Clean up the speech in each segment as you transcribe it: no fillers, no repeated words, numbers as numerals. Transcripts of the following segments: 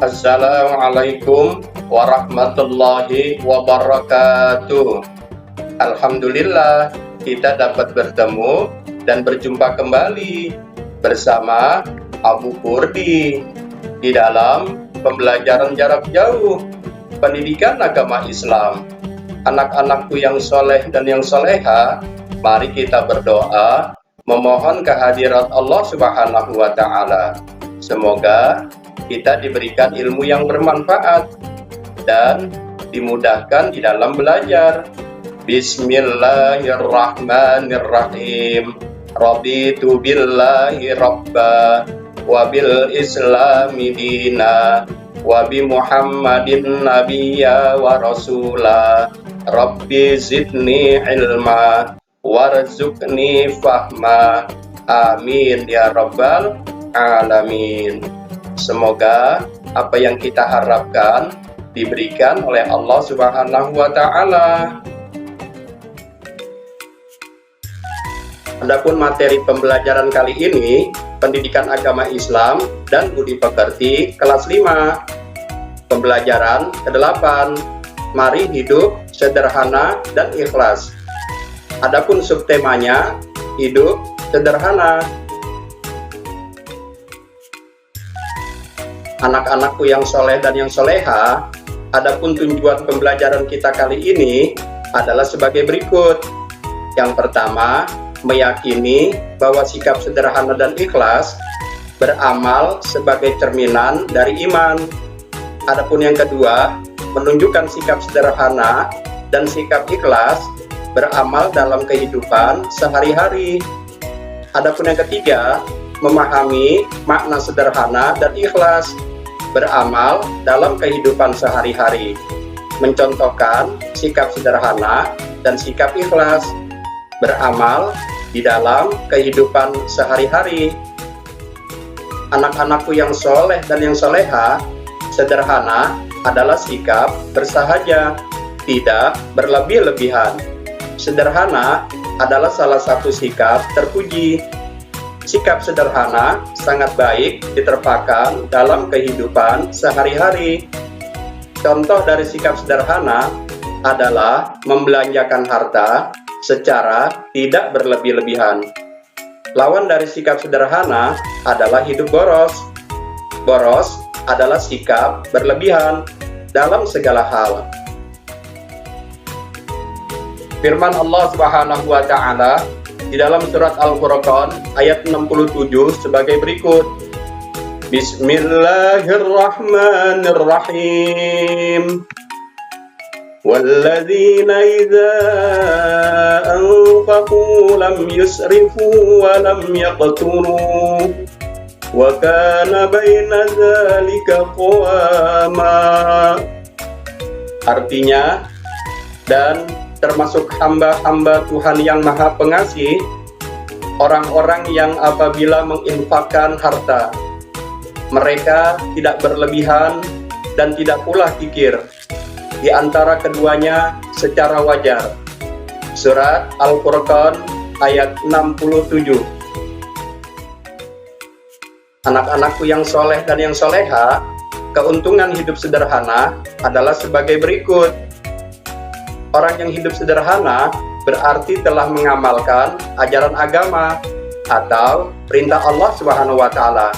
Assalamualaikum warahmatullahi wabarakatuh. Alhamdulillah kita dapat bertemu dan berjumpa kembali bersama Abu Kurdi di dalam pembelajaran jarak jauh pendidikan agama Islam. Anak-anakku yang soleh dan yang soleha, mari kita berdoa memohon kehadirat Allah Subhanahu wa Ta'ala. Semoga kita diberikan ilmu yang bermanfaat dan dimudahkan di dalam belajar. Bismillahirrahmanirrahim. Raditu billahi rabba wa bil islami dina wa bi Muhammadin nabiyya wa rasula. Rabbi zidni ilma warzuqni fahma. Amin ya rabbal alamin. Semoga apa yang kita harapkan diberikan oleh Allah Subhanahu wa Ta'ala. Adapun materi pembelajaran kali ini, pendidikan agama Islam dan budi pekerti kelas 5. Pembelajaran ke-8, mari hidup sederhana dan ikhlas. Adapun subtemanya, hidup sederhana. Anak-anakku yang soleh dan yang soleha, adapun tujuan pembelajaran kita kali ini adalah sebagai berikut. Yang pertama, meyakini bahwa sikap sederhana dan ikhlas beramal sebagai cerminan dari iman. Adapun yang kedua, menunjukkan sikap sederhana dan sikap ikhlas beramal dalam kehidupan sehari-hari. Adapun yang ketiga, memahami makna sederhana dan ikhlas beramal dalam kehidupan sehari-hari, mencontohkan sikap sederhana dan sikap ikhlas beramal di dalam kehidupan sehari-hari. Anak-anakku yang soleh dan yang soleha, sederhana adalah sikap bersahaja, tidak berlebih-lebihan. Sederhana adalah salah satu sikap terpuji. Sikap sederhana sangat baik diterapkan dalam kehidupan sehari-hari. Contoh dari sikap sederhana adalah membelanjakan harta secara tidak berlebih-lebihan. Lawan dari sikap sederhana adalah hidup boros. Boros adalah sikap berlebihan dalam segala hal. Firman Allah Subhanahu wa Ta'ala di dalam surat Al-Furqan ayat 67 sebagai berikut. Bismillahirrahmanirrahim. Walladzina idza anfaqu lam yusrifu wa lam yaqturu wa kana baina dzalika qawama. Artinya, dan termasuk hamba-hamba Tuhan yang Maha Pengasih, orang-orang yang apabila menginfakkan harta, mereka tidak berlebihan dan tidak pula kikir, di antara keduanya secara wajar. Surat Al-Furqan ayat 67. Anak-anakku yang soleh dan yang soleha, keuntungan hidup sederhana adalah sebagai berikut. Orang yang hidup sederhana berarti telah mengamalkan ajaran agama atau perintah Allah Subhanahu wa Ta'ala,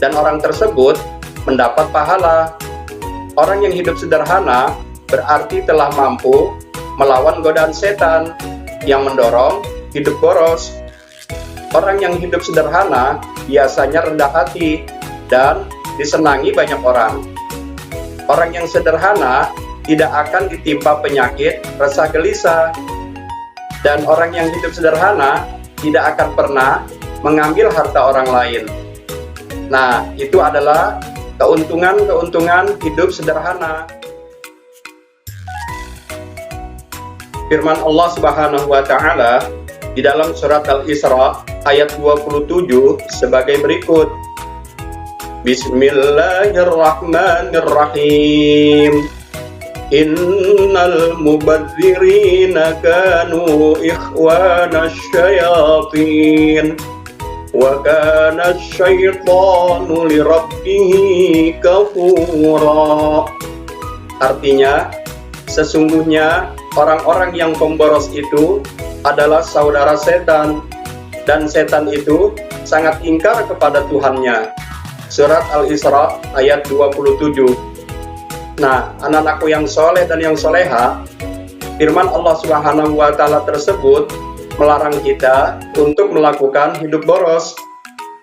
dan orang tersebut mendapat pahala. Orang yang hidup sederhana berarti telah mampu melawan godaan setan yang mendorong hidup boros. Orang yang hidup sederhana biasanya rendah hati dan disenangi banyak orang. Orang yang sederhana tidak akan ditimpa penyakit rasa gelisah, dan orang yang hidup sederhana tidak akan pernah mengambil harta orang lain. Nah, itu adalah keuntungan hidup sederhana. Firman Allah Subhanahu wa Ta'ala di dalam surat Al-Isra ayat 27 sebagai berikut. Bismillahirrahmanirrahim. Innal mubadzirina kanu ikhwanasyayatin wa kana asyaitanu lirabbihi kafura. Artinya, sesungguhnya orang-orang yang pemboros itu adalah saudara setan, dan setan itu sangat ingkar kepada Tuhannya. Surat Al-Isra ayat 27. Nah, anak-anakku yang soleh dan yang soleha, firman Allah Subhanahu wa Ta'ala tersebut melarang kita untuk melakukan hidup boros,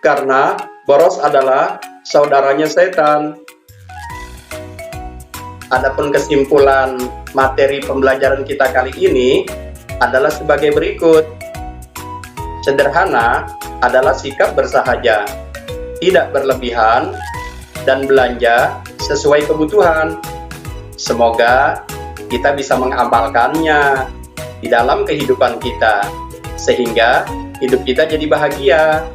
karena boros adalah saudaranya setan. Adapun kesimpulan materi pembelajaran kita kali ini adalah sebagai berikut. Sederhana adalah sikap bersahaja, tidak berlebihan, dan belanja sesuai kebutuhan. Semoga kita bisa mengamalkannya di dalam kehidupan kita, sehingga hidup kita jadi bahagia.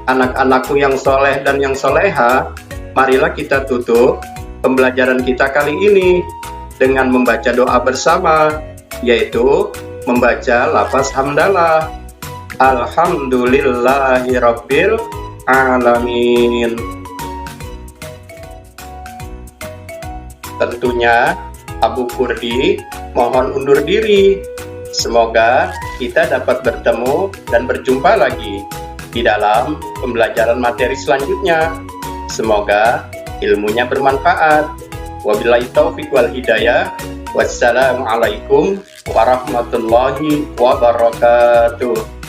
Anak-anakku yang soleh dan yang soleha, marilah kita tutup pembelajaran kita kali ini dengan membaca doa bersama, yaitu membaca lafaz hamdalah. Alhamdulillahirabbil alamin. Tentunya Abu Kurdi mohon undur diri. Semoga kita dapat bertemu dan berjumpa lagi di dalam pembelajaran materi selanjutnya. Semoga ilmunya bermanfaat. Wabillahi taufiq wal hidayah. Wassalamualaikum warahmatullahi wabarakatuh.